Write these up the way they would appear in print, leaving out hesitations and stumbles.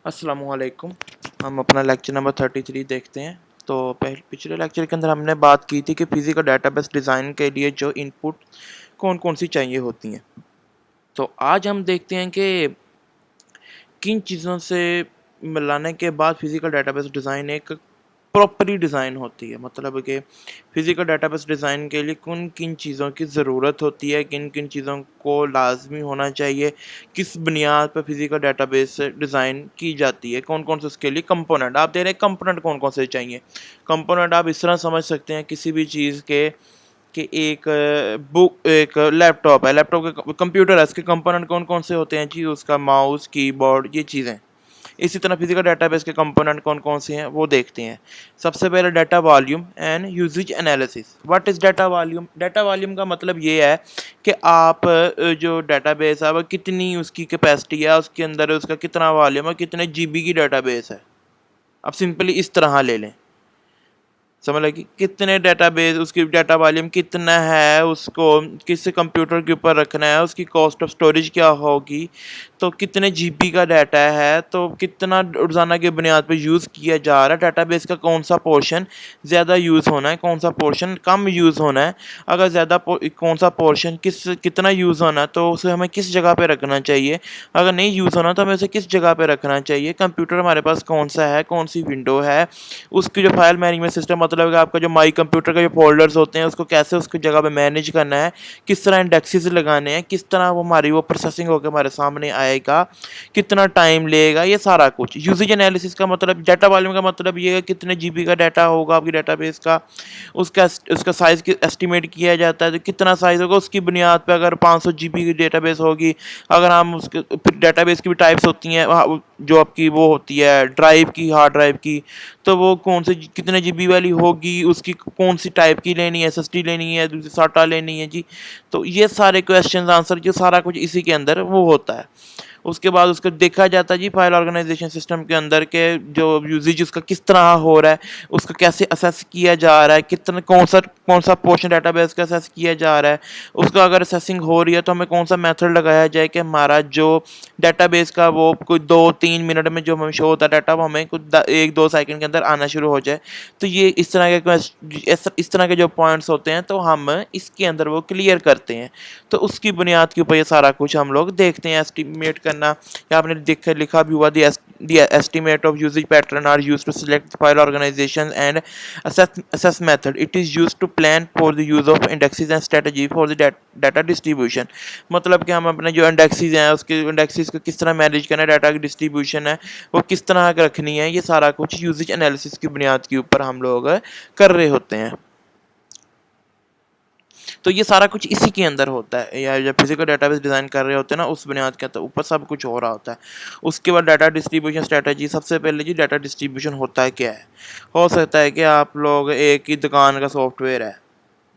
अस्सलामुअलैकुम। हम अपना लेक्चर नंबर 33 देखते हैं। तो पिछले लेक्चर के अंदर हमने बात की थी कि फिजिकल डाटाबेस डिज़ाइन के लिए जो इनपुट कौन कौन सी चाहिए होती हैं। तो आज हम देखते हैं कि किन चीज़ों से मिलाने के बाद फिजिकल डाटाबेस डिज़ाइन एक प्रॉपरली डिज़ाइन होती है। मतलब कि फिजिकल डाटाबेस डिज़ाइन के लिए किन किन चीज़ों की ज़रूरत होती है, किन किन चीज़ों को लाजमी होना चाहिए, किस बुनियाद पर फिजिकल डाटाबेस डिज़ाइन की जाती है, कौन कौन से उसके लिए कंपोनेंट आप दे रहे हैं। कंपोनेंट कौन कौन से चाहिए? कंपोनेंट आप इस तरह समझ सकते हैं किसी भी चीज़ के कि एक लैपटॉप है, लैपटॉप के कंप्यूटर है, इसके कंपोनेंट कौन कौन से होते हैं जी? उसका माउस, कीबोर्ड, ये चीज़ें। इसी तरह फिजिकल डाटाबेस के कंपोनेंट कौन कौन से हैं वो देखते हैं। सबसे पहले data volume and usage analysis. What is data volume? Data volume का मतलब ये है कि आप जो डाटाबेस है वो कितनी उसकी कैपेसिटी है, उसके अंदर उसका कितना वॉल्यूम है, कितने जीबी की डाटाबेस है। आप सिंपली इस तरह ले लें, समझ लगी? कितने डाटाबेस, उसकी डाटा वॉल्यूम कितना है, उसको किस कंप्यूटर के ऊपर रखना है, उसकी कॉस्ट ऑफ स्टोरेज क्या होगी, तो कितने जीबी का डाटा है, तो कितना रोज़ाना की बुनियाद पर यूज़ किया जा रहा है, डाटाबेस का कौन सा पोर्शन ज़्यादा यूज़ होना है, कौन सा पोर्शन कम यूज़ होना है, अगर कौन सा पोर्शन कितना यूज़ होना है तो उसे हमें किस जगह पे रखना चाहिए, अगर नहीं यूज़ होना तो हमें उसे किस जगह पे रखना चाहिए, कंप्यूटर हमारे पास कौन सा है, कौन सी विंडो है, उसकी जो फाइल मैनेजमेंट सिस्टम, मतलब कि आपका जो माई कंप्यूटर का जो फोल्डर्स होते हैं उसको कैसे उसकी जगह पे मैनेज करना है, किस तरह इंडेक्सेस लगाने हैं, किस तरह वो हमारी वो प्रोसेसिंग होकर हमारे सामने आएगा, कितना टाइम लेगा, ये सारा कुछ। यूजेज एनालिसिस का मतलब, डाटा वॉल्यूम का मतलब ये है कितने जीबी का डाटा होगा आपकी डाटाबेस का, उसका उसका साइज़ एस्टिमेट किया जाता है, तो कितना साइज़ होगा उसकी बुनियाद पर। अगर 500 जीबी की डेटाबेस होगी, अगर हम उसके डाटाबेस की भी टाइप्स होती हैं, जो आपकी वो होती है ड्राइव की, हार्ड ड्राइव की, तो वो कौन से कितने जीबी वाली होगी, उसकी कौन सी टाइप की लेनी है, एसएसडी लेनी है, दूसरी साटा लेनी है जी। तो ये सारे क्वेश्चन आंसर जो सारा कुछ इसी के अंदर वो होता है। उसके बाद उसको देखा जाता है जी फाइल ऑर्गेनाइजेशन सिस्टम के अंदर के जो यूजेज उसका किस तरह हो रहा है, उसको कैसे असेस किया जा रहा है, कितना कौन सा पोर्शन डाटाबेस का असेस किया जा रहा है, उसका अगर असेसिंग हो रही है तो हमें कौन सा मेथड लगाया जाए कि हमारा जो डाटाबेस का वो कोई 2-3 मिनट में जो हमें शो होता है डाटा, वो हमें कुछ 1-2 सेकंड के अंदर आना शुरू हो जाए। तो ये इस तरह के जो पॉइंट्स होते हैं तो हम इसके अंदर वो क्लियर करते हैं। तो उसकी बुनियाद के ऊपर ये सारा कुछ हम लोग देखते हैं। एस्टिमेट करना, या आपने लिखा भी हुआ, the estimate of usage pattern are used to select the file organization and assess method. It is used to plan for the use of indexes and strategy for the data distribution. मतलब कि हम अपने जो indexes हैं उसके indexes को किस तरह मैनेज करना है, डाटा की डिस्ट्रीब्यूशन है वो किस तरह रखनी है, ये सारा कुछ यूजेज एनालिसिस की बुनियाद के ऊपर हम लोग कर रहे होते हैं। तो ये सारा कुछ इसी के अंदर होता है, या जब फिजिकल डाटाबेस डिज़ाइन कर रहे होते हैं ना, उस बुनियाद के ऊपर सब कुछ हो रहा होता है। उसके बाद डाटा डिस्ट्रीब्यूशन स्ट्रेटजी। सबसे पहले जी डाटा डिस्ट्रीब्यूशन होता है क्या है? हो सकता है कि आप लोग एक ही दुकान का सॉफ्टवेयर है,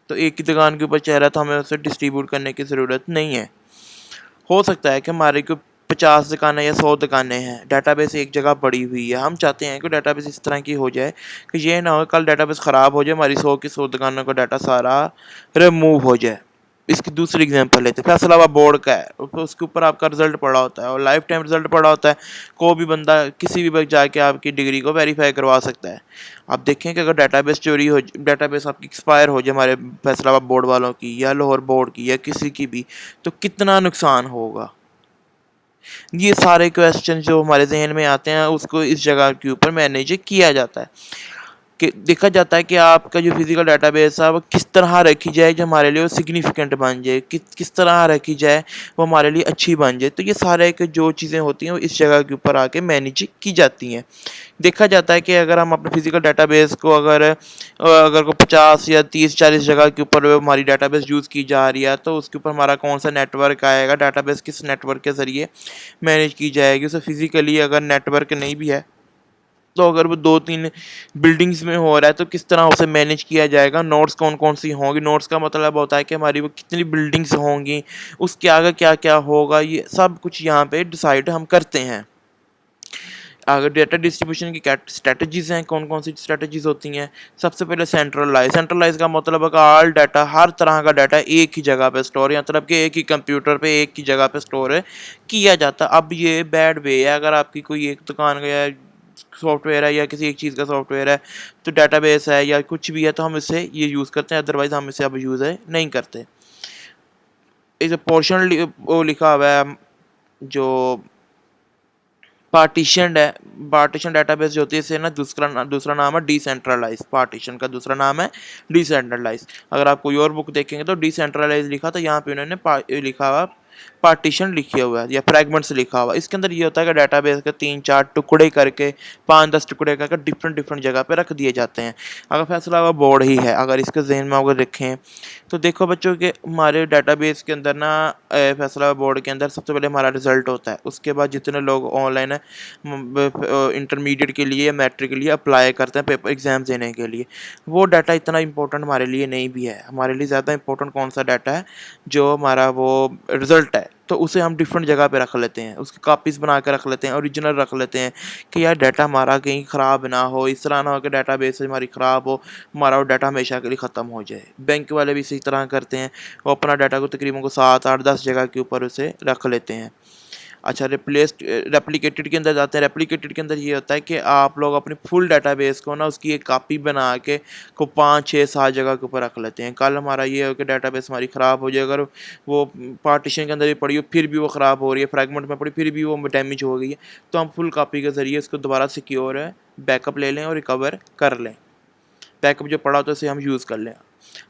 तो एक ही दुकान के ऊपर चेहरा, तो हमें उसे डिस्ट्रीब्यूट करने की ज़रूरत नहीं है। हो सकता है कि हमारे को 50 दुकानें या 100 दुकानें हैं, डाटाबेस एक जगह पड़ी हुई है, हम चाहते हैं कि डाटाबेस इस तरह की हो जाए कि ये ना हो कल डाटाबेस ख़राब हो जाए, हमारी 100 की 100 दुकानों का डाटा सारा रिमूव हो जाए। इसकी दूसरी एग्जांपल लेते हैं, फैसलाबाद बोर्ड का है, उसके ऊपर आपका रिजल्ट पड़ा होता है और लाइफ टाइम रिजल्ट पड़ा होता है। कोई भी बंदा किसी भी वक्त जाके आपकी डिग्री को वेरीफाई करवा सकता है। आप देखें कि अगर डाटाबेस चोरी हो, डाटाबेस आपकी एक्सपायर हो जाए, हमारे फैसलाबाद बोर्ड वालों की या लाहौर बोर्ड की या किसी की भी, तो कितना नुकसान होगा। ये सारे क्वेश्चन जो हमारे जहन में आते हैं उसको इस जगह के ऊपर मैनेज किया जाता है, कि देखा जाता है कि आपका जो फिजिकल डाटाबेस है वो किस तरह रखी जाए जो हमारे लिए वो सिग्निफिकेंट बन जाए, किस तरह रखी जाए वो हमारे लिए अच्छी बन जाए। तो ये सारे एक जो चीज़ें होती हैं वो इस जगह के ऊपर आके मैनेज की जाती हैं। देखा जाता है कि अगर हम अपने फिजिकल डाटाबेस को अगर को 50 या 30-40 जगह के ऊपर हमारी डाटाबेस यूज़ की जा रही है, तो उसके ऊपर हमारा कौन सा नेटवर्क आएगा, डाटाबेस किस नेटवर्क के ज़रिए मैनेज की जाएगी। उसे फिजिकली अगर नेटवर्क नहीं भी है तो अगर वो 2-3 बिल्डिंग्स में हो रहा है तो किस तरह उसे मैनेज किया जाएगा, नोड्स कौन कौन सी होंगी, नोड्स का मतलब होता है कि हमारी वो कितनी बिल्डिंग्स होंगी, उसके आगे क्या क्या होगा, ये सब कुछ यहाँ पे डिसाइड हम करते हैं। अगर डेटा डिस्ट्रीब्यूशन की स्ट्रेटजीज़ हैं, कौन कौन सी स्ट्रेटजीज़ होती हैं। सबसे पहले सेंट्रलाइज का मतलब है कि ऑल डाटा, हर तरह का डाटा एक ही जगह पे स्टोर, या मतलब कि एक ही कंप्यूटर पे एक ही जगह पे स्टोर है किया जाता। अब ये बैड वे है, अगर आपकी कोई एक दुकान का या सॉफ्टवेयर है या किसी एक चीज़ का सॉफ्टवेयर है, तो डाटाबेस है या कुछ भी है, तो हम इसे ये यूज़ करते हैं, अदरवाइज़ हम इसे अब यूज़ नहीं करते। इस पोर्शन वो लिखा हुआ है जो पार्टीशन डाटाबेस जो होती है, इसे ना दूसरा नाम है डिसेंट्रलाइज। पार्टीशन का दूसरा नाम है डिसेंट्रलाइज। अगर आप कोई और बुक देखेंगे तो डिसेंट्रलाइज लिखा था, यहाँ पे उन्होंने लिखा हुआ पार्टीशन लिखे हुआ है या फ्रैगमेंट्स लिखा हुआ। इसके अंदर ये होता है कि डाटाबेस के 3-4 टुकड़े करके, 5-10 टुकड़े करके डिफरेंट डिफरेंट जगह पे रख दिए जाते हैं। अगर फैसला बोर्ड ही है, अगर इसके जहन में अगर रखें तो देखो बच्चों के हमारे डाटाबेस के अंदर ना फैसला बोर्ड के अंदर सबसे पहले हमारा रिजल्ट होता है। उसके बाद जितने लोग ऑनलाइन है इंटरमीडिएट के लिए या मैट्रिक के लिए अप्लाई करते हैं पेपर एग्ज़ाम देने के लिए, वो डाटा इतना इंपॉर्टेंट हमारे लिए नहीं भी है। हमारे लिए ज़्यादा इंपॉर्टेंट कौन सा डाटा है, जो हमारा वो रिज़ल्ट है, तो उसे हम डिफरेंट जगह पे रख लेते हैं, उसकी कॉपीज़ बना के रख लेते हैं, ओरिजिनल रख लेते हैं कि यार डाटा हमारा कहीं ख़राब ना हो, इस तरह ना हो कि डाटाबेस हमारी ख़राब हो, हमारा वो डाटा हमेशा के लिए ख़त्म हो जाए। बैंक वाले भी इसी तरह करते हैं, वो अपना डाटा को तकरीबन को 7-8-10 जगह के ऊपर उसे रख लेते हैं। अच्छा, रेप्लिकेटेड के अंदर जाते हैं। रेप्लिकेटेड के अंदर ये होता है कि आप लोग अपनी फुल डाटाबेस को ना उसकी एक कॉपी बना के को 5-6-7 जगह के ऊपर रख लेते हैं। कल हमारा ये हो कि डाटाबेस हमारी ख़राब हो जाए, अगर वो पार्टीशन के अंदर भी पड़ी हो फिर भी वो ख़राब हो रही है, फ्रैगमेंट में पड़ी फिर भी वो डैमेज हो गई है, तो हम फुल कॉपी के ज़रिए उसको दोबारा सिक्योर बैकअप ले लें और रिकवर कर लें। बैकअप जो पड़ा होता है उसे हम यूज़ कर लें।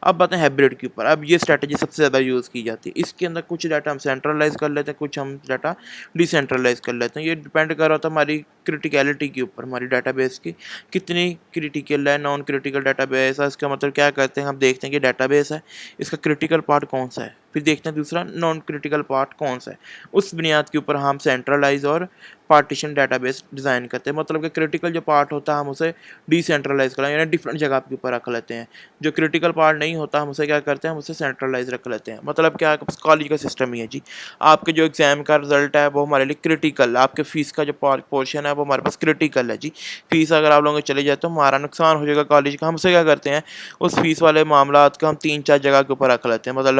अब बातें हाइब्रिड के ऊपर। अब ये स्ट्रैटेजी सबसे ज़्यादा यूज़ की जाती है। इसके अंदर कुछ डाटा हम सेंट्रलाइज़ कर लेते हैं, कुछ हम डाटा डिसेंट्रलाइज़ कर लेते हैं। ये डिपेंड कर रहा होता है हमारी क्रिटिकलिटी के ऊपर, हमारी डाटाबेस की कितनी क्रिटिकल है। नॉन क्रिटिकल डाटाबेस है, इसका मतलब क्या करते हैं, हम देखते हैं कि डाटाबेस है, इसका क्रिटिकल पार्ट कौन सा है, फिर देखते हैं दूसरा नॉन क्रिटिकल पार्ट कौन सा है। उस बुनियाद के ऊपर हम सेंट्रलाइज और पार्टीशन डाटाबेस डिज़ाइन करते हैं। मतलब कि क्रिटिकल जो पार्ट होता है हम उसे डिसेंट्रलाइज करें, यानी डिफरेंट जगह के ऊपर रख लेते हैं। जो क्रिटिकल पार्ट नहीं होता हम उसे क्या करते हैं, हम उसे सेंट्रलाइज रख लेते हैं। मतलब क्या, कॉलेज का सिस्टम ही है जी। आपके जो एग्ज़ाम का रिजल्ट है वो हमारे लिए क्रिटिकल, आपके फ़ीस का जो पोर्शन है वो हमारे पास क्रिटिकल है जी। फ़ीस अगर आप लोगों की चली जाए तो हमारा नुकसान हो जाएगा कॉलेज का। हम उसे क्या करते हैं, उस फीस वाले मामलात को हम 3-4 जगह के ऊपर रख लेते हैं। मतलब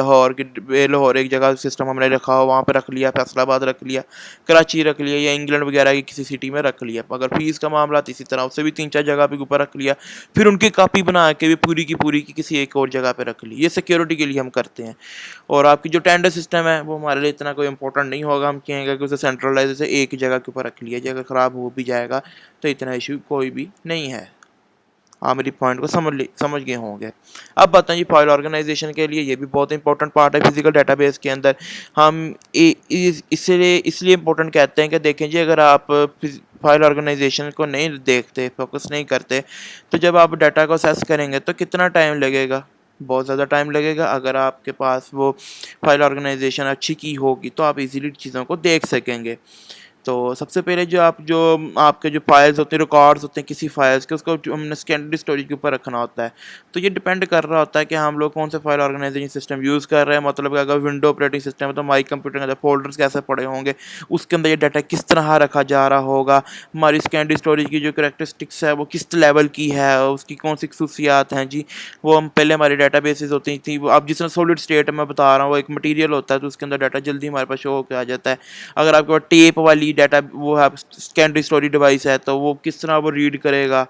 लाहौर एक जगह सिस्टम हमने रखा हो, वहाँ पे रख लिया, फैसलाबाद रख लिया, कराची रख लिया, या इंग्लैंड वगैरह की किसी सिटी में रख लिया। अगर फीस का मामला इसी तरह उससे भी 3-4 जगह पे ऊपर रख लिया, फिर उनकी कॉपी बना के भी पूरी की किसी एक और जगह पे रख ली। ये सिक्योरिटी के लिए हम करते हैं। और आपकी जो टेंडर सिस्टम है वो हमारे लिए इतना कोई इंपॉर्टेंट नहीं होगा। हम कहेंगे कि उसे सेंट्रलाइज से एक ही जगह के ऊपर रख लिया, अगर ख़राब हो भी जाएगा तो इतना इशू कोई भी नहीं है। हाँ, मेरी पॉइंट को समझ गए होंगे। अब बताएं जी, फाइल ऑर्गेनाइजेशन के लिए ये भी बहुत इंपॉर्टेंट पार्ट है फिजिकल डाटाबेस के अंदर। हम इसलिए इंपॉर्टेंट कहते हैं कि देखें जी, अगर आप फाइल ऑर्गेनाइजेशन को नहीं देखते, फोकस नहीं करते, तो जब आप डाटा को असेस करेंगे तो कितना टाइम लगेगा, बहुत ज़्यादा टाइम लगेगा। अगर आपके पास वो फाइल ऑर्गेनाइजेशन अच्छी की होगी तो आप इजीली चीज़ों को देख सकेंगे। तो सबसे पहले जो आपके जो फाइल्स होते हैं, रिकॉर्ड्स होते हैं किसी फाइल्स के, उसको हमने सेकेंडरी स्टोरेज के ऊपर रखना होता है। तो ये डिपेंड कर रहा होता है कि हम लोग कौन से फाइल ऑर्गेनाइजेशन सिस्टम यूज़ कर रहे हैं। मतलब कि अगर विंडो ऑपरेटिंग सिस्टम है तो हमारी कंप्यूटर के अंदर फोल्डर्स कैसे पड़े होंगे, उसके अंदर ये डाटा किस तरह रखा जा रहा होगा, हमारी सेकेंडरी स्टोरेज की जो करैक्टरिस्टिक्स है वो किस लेवल की है, उसकी कौन सी खसूसियात हैं जी, वो हम पहले हमारी डाटा बेसिस होती थी। अब जिस तरह सॉलिड स्टेट मैं बता रहा हूँ, वो एक मटीरियल होता है, तो उसके अंदर डाटा जल्दी हमारे पास शो होकर आ जाता है। अगर आपके पास टेप वाली डाटा वो है, सेकेंडरी स्टोरेज डिवाइस है, तो वो किस तरह वो रीड करेगा।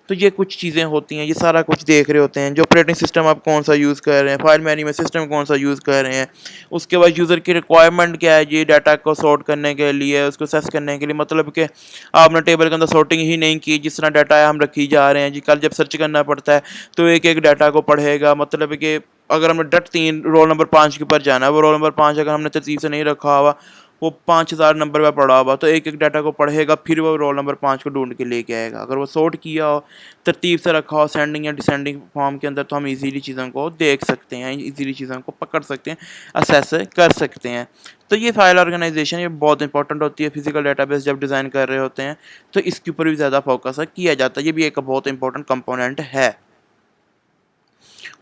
तो ये कुछ चीज़ें होती हैं, ये सारा कुछ देख रहे होते हैं। जो ऑपरेटिंग सिस्टम आप कौन सा यूज़ कर रहे हैं, फाइल मैनेजमेंट सिस्टम कौन सा यूज़ कर रहे हैं, उसके बाद यूज़र की रिक्वायरमेंट क्या है जी डाटा को सॉर्ट करने के लिए, उसको सेस करने के लिए। मतलब कि आपने टेबल के अंदर सॉर्टिंग ही नहीं की, जिस तरह डाटा है हम रखी जा रहे हैं जी। कल जब सर्च करना पड़ता है तो एक एक डाटा को पढ़ेगा। मतलब कि अगर हमने डट 3 रोल नंबर 5 के ऊपर जाना है, वो रोल नंबर 5 अगर हमने तरतीब से नहीं रखा हुआ, वो 5000 नंबर में पड़ा हुआ, तो एक एक डाटा को पढ़ेगा, फिर वो रोल नंबर 5 को ढूंढ के लेके आएगा। अगर वो सॉर्ट किया हो, तरतीब से रखा हो सेंडिंग या डिसेंडिंग फॉर्म के अंदर, तो हम इजीली चीज़ों को देख सकते हैं, इजीली चीज़ों को पकड़ सकते हैं, असेस कर सकते हैं। तो ये फाइल ऑर्गेनाइजेशन ये बहुत इंपॉर्टेंट होती है फिजिकल डाटाबेस जब डिज़ाइन कर रहे होते हैं, तो इसके ऊपर भी ज़्यादा फोकस किया जाता है। ये भी एक बहुत इंपॉर्टेंट कंपोनेंट है।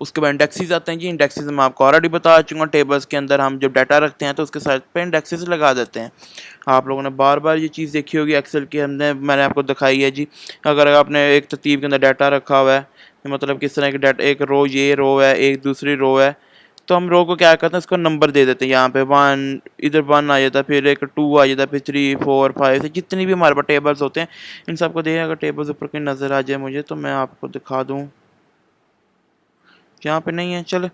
उसके बाद इंडेक्सेस आते हैं जी। इंडेक्सेस मैं आपको ऑलरेडी बता चुका हूँ, टेबल्स के अंदर हम जब डाटा रखते हैं तो उसके साथ पे इंडेक्सेस लगा देते हैं। आप लोगों ने बार बार ये चीज़ देखी होगी एक्सेल की, मैंने आपको दिखाई है जी। अगर आपने एक तरतीब के अंदर डाटा रखा हुआ है, मतलब किस तरह की डाटा, एक रो ये रो है, एक दूसरी रो है, तो हम रो को क्या करते हैं, उसको नंबर दे देते हैं। यहाँ पे 1, इधर 1 आ जाता है, फिर एक 2 आ जाता है, फिर 3 4 5 से जितनी भी हमारे पास टेबल्स होते हैं इन सबको देखिए। अगर टेबल्स ऊपर कहीं नज़र आ जाए मुझे तो मैं आपको दिखा दूँ, यहाँ पे नहीं है। चल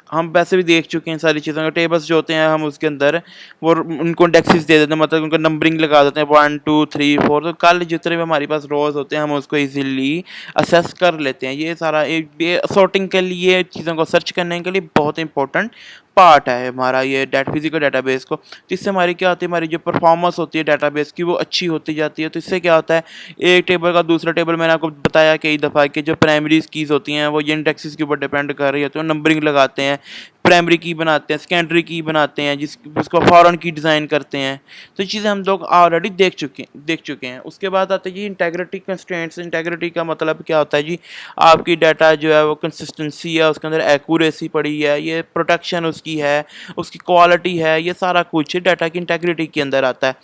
हम वैसे भी देख चुके हैं सारी चीज़ों के टेबल्स जो होते हैं, हम उसके अंदर वो उनको इंडेक्सेस दे देते हैं, मतलब उनको नंबरिंग लगा देते हैं 1 2 3 4। तो कल जितने भी हमारे पास रोज होते हैं हम उसको इजीली असेस कर लेते हैं। ये सारा एक सॉर्टिंग के लिए, चीज़ों को सर्च करने के लिए बहुत इंपॉर्टेंट पार्ट है हमारा ये फिजिकल डाटाबेस को। तो इससे हमारी क्या होती है, हमारी जो परफॉर्मेंस होती है डाटाबेस की वो अच्छी होती जाती है। तो इससे क्या होता है, एक टेबल का दूसरा टेबल, मैंने आपको बताया कई दफ़ा कि जो प्राइमरी कीज़ होती हैं वो ये इंडेक्सेस के ऊपर डिपेंड कर रही होती है। नंबरिंग लगाते हैं, प्राइमरी की बनाते हैं, सेकेंडरी की बनाते हैं, जिसको फॉरेन की डिज़ाइन करते हैं। तो ये चीज़ें हम लोग ऑलरेडी देख चुके हैं। उसके बाद आते हैं जी इंटेग्रिटी कंस्ट्रेंट्स। इंटेग्रिटी का मतलब क्या होता है जी, आपकी डाटा जो है वो कंसिस्टेंसी है, उसके अंदर एक्यूरेसी पड़ी है, ये प्रोटेक्शन उसकी है, उसकी क्वालिटी है, ये सारा कुछ डाटा की इंटेग्रिटी के अंदर आता है।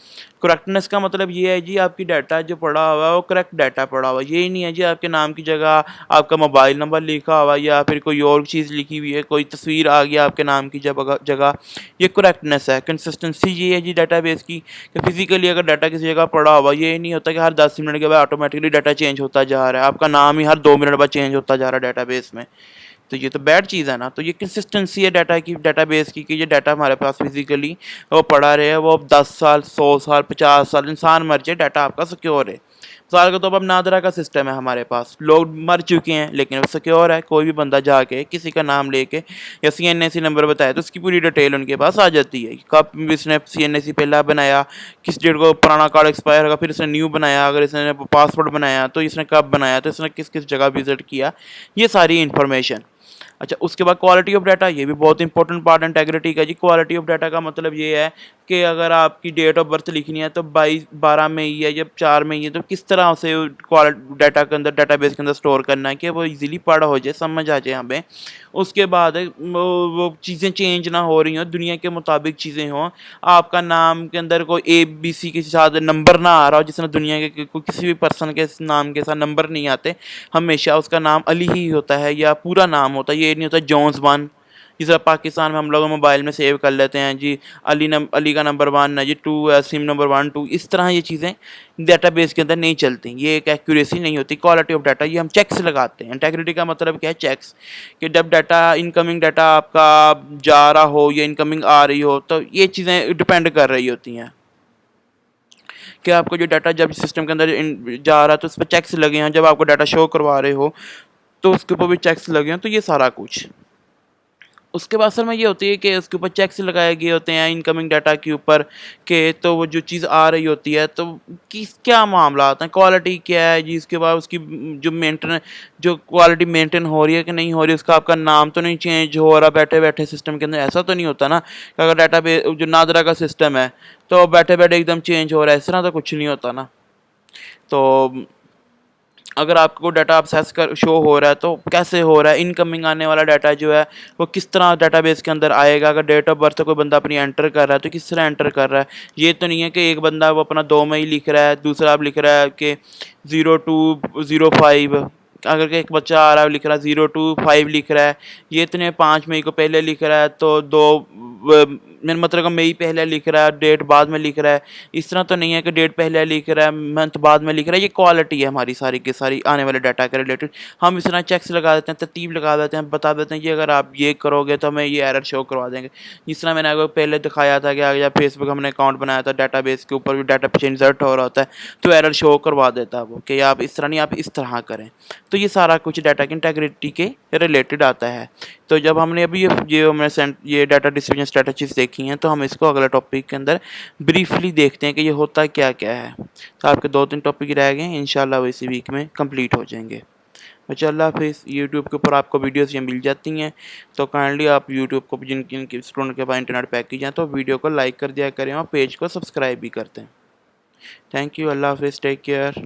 करेक्टनेस का मतलब ये है जी, आपकी डाटा जो पड़ा हुआ है वो करेक्ट डाटा पड़ा हुआ है। ये नहीं है जी आपके नाम की जगह आपका मोबाइल नंबर लिखा हुआ है या फिर कोई और चीज़ लिखी हुई है, कोई तस्वीर आ गया आपके नाम की जगह। ये करेक्टनेस है। कंसिस्टेंसी ये है जी डाटाबेस की, कि फिजिकली अगर डाटा किसी जगह पड़ा हुआ, ये नहीं होता कि हर 10 मिनट के बाद ऑटोमेटिकली डाटा चेंज होता जा रहा है, आपका नाम ही हर 2 मिनट बाद चेंज होता जा रहा है डाटाबेस में। तो ये तो बैड चीज़ है ना। तो ये कंसिस्टेंसी है डाटा की, डाटाबेस की, कि ये डाटा हमारे पास फिजिकली वो पड़ा रहे, वो अब 10 साल 100 साल 50 साल इंसान मर जाए, डाटा आपका सिक्योर है। मिसाल के तौर पर अब नादरा का सिस्टम है हमारे पास, लोग मर चुके हैं लेकिन वो सिक्योर है। कोई भी बंदा जाके किसी का नाम लेके या CNAC नंबर बताया तो उसकी पूरी डिटेल उनके पास आ जाती है, कब इसने CNAC पहला बनाया, किस डेट को पुराना कार्ड एक्सपायर होगा, फिर इसने न्यू बनाया, अगर इसने पासवर्ड बनाया तो इसने कब बनाया, तो इसने किस किस जगह विजिट किया, ये सारी इन्फॉर्मेशन। अच्छा, उसके बाद क्वालिटी ऑफ डाटा, ये भी बहुत इंपॉर्टेंट पार्ट इंटेग्रिटी का जी। क्वालिटी ऑफ डाटा का मतलब ये है कि अगर आपकी डेट ऑफ बर्थ लिखनी है तो 12 में ही है या 4 में ही है, तो किस तरह से डाटा के अंदर, डाटाबेस के अंदर स्टोर करना है कि वो इजीली पढ़ा हो जाए, समझ आ जाए हमें। उसके बाद वो चीज़ें चेंज ना हो रही हों, दुनिया के मुताबिक चीज़ें हों। आपका नाम के अंदर कोई ABC के साथ नंबर ना आ रहा हो, जिस तरह दुनिया के किसी भी पर्सन के नाम के साथ नंबर नहीं आते, हमेशा उसका नाम अली ही होता है या पूरा नाम होता है। ये नहीं होता जोन्स 1, जिस तरह पाकिस्तान में हम लोग मोबाइल में सेव कर लेते हैं जी, अली का नंबर 1 है जी, 2 है, सिम नंबर 1 2। इस तरह ये चीज़ें डाटाबेस के अंदर नहीं चलती, ये एक एक्यूरेसी नहीं होती। क्वालिटी ऑफ डाटा, ये हम चेक्स लगाते हैं। इंटेग्रिटी का मतलब क्या है, चेक्स, कि जब डाटा, इनकमिंग डाटा आपका जा रहा हो या इनकमिंग आ रही हो, तो ये चीज़ें डिपेंड कर रही होती हैं कि आपको जो डाटा जब सिस्टम के अंदर जा रहा है तो उस पर चेक्स लगे हैं, जब आपको डाटा शो करवा रहे हो तो उसके ऊपर भी चेक्स लगे हैं। तो ये सारा कुछ उसके बाद असल में ये होती है कि उसके ऊपर चेक्स लगाए गए होते हैं इनकमिंग डाटा के ऊपर, के तो वो जो चीज़ आ रही होती है तो किस क्या मामला आता है, क्वालिटी क्या है जी। उसके बाद उसकी जो क्वालिटी मेंटेन हो रही है कि नहीं हो रही, उसका आपका नाम तो नहीं चेंज हो रहा बैठे बैठे सिस्टम के अंदर। ऐसा तो नहीं होता ना कि अगर डाटा जो नादरा का सिस्टम है तो बैठे बैठे एकदम चेंज हो रहा है, इस तरह तो कुछ नहीं होता ना। तो अगर आपको डाटा एक्सेस कर शो हो रहा है तो कैसे हो रहा है, इनकमिंग आने वाला डाटा जो है वो किस तरह डाटाबेस के अंदर आएगा। अगर डेट ऑफ बर्थ कोई बंदा अपनी एंटर कर रहा है तो किस तरह एंटर कर रहा है। ये तो नहीं है कि एक बंदा वो अपना 2 में ही लिख रहा है, दूसरा आप लिख रहा है कि 0205, अगर एक बच्चा आ रहा है लिख रहा है 025 लिख रहा है, ये इतने 5 मई को पहले लिख रहा है तो 2 मेरा मतलब का मई पहले लिख रहा है, डेट बाद में लिख रहा है। इस तरह तो नहीं है कि डेट पहले लिख रहा है मंथ बाद में लिख रहा है। ये क्वालिटी है हमारी सारी की सारी आने वाले डाटा के रिलेटेड। हम इस तरह चेक्स लगा देते हैं, तरतीब लगा देते हैं, बता देते हैं कि अगर आप ये करोगे तो हमें ये एरर शो करवा देंगे। जिस तरह मैंने आपको पहले दिखाया था कि अगर फेसबुक हमने अकाउंट बनाया था, डाटाबेस के ऊपर भी डाटा पीछे इंसर्ट हो रहा होता है तो एरर शो करवा देता है वो, कि आप इस तरह नहीं, आप इस तरह करें। तो ये सारा कुछ डाटा की इंटेग्रिटी के रिलेटेड आता है। तो जब हमने अभी ये डाटा डिसीजन स्ट्रेटजीज देखी हैं तो हम इसको अगला टॉपिक के अंदर ब्रीफली देखते हैं कि ये होता क्या क्या है। तो आपके 2-3 टॉपिक रह गए हैं, इंशाल्लाह वो इसी वीक में कंप्लीट हो जाएंगे। अच्छा, अल्लाह हाफिज़। यूट्यूब के ऊपर आपको वीडियोस ये मिल जाती हैं, तो काइंडली आप यूट्यूब को जिन जिन स्टूडेंट के पास इंटरनेट पैकेज हैं तो वीडियो को लाइक कर दिया करें और पेज को सब्सक्राइब भी करते हैं। थैंक यू, अल्लाह हाफिज़, टेक केयर।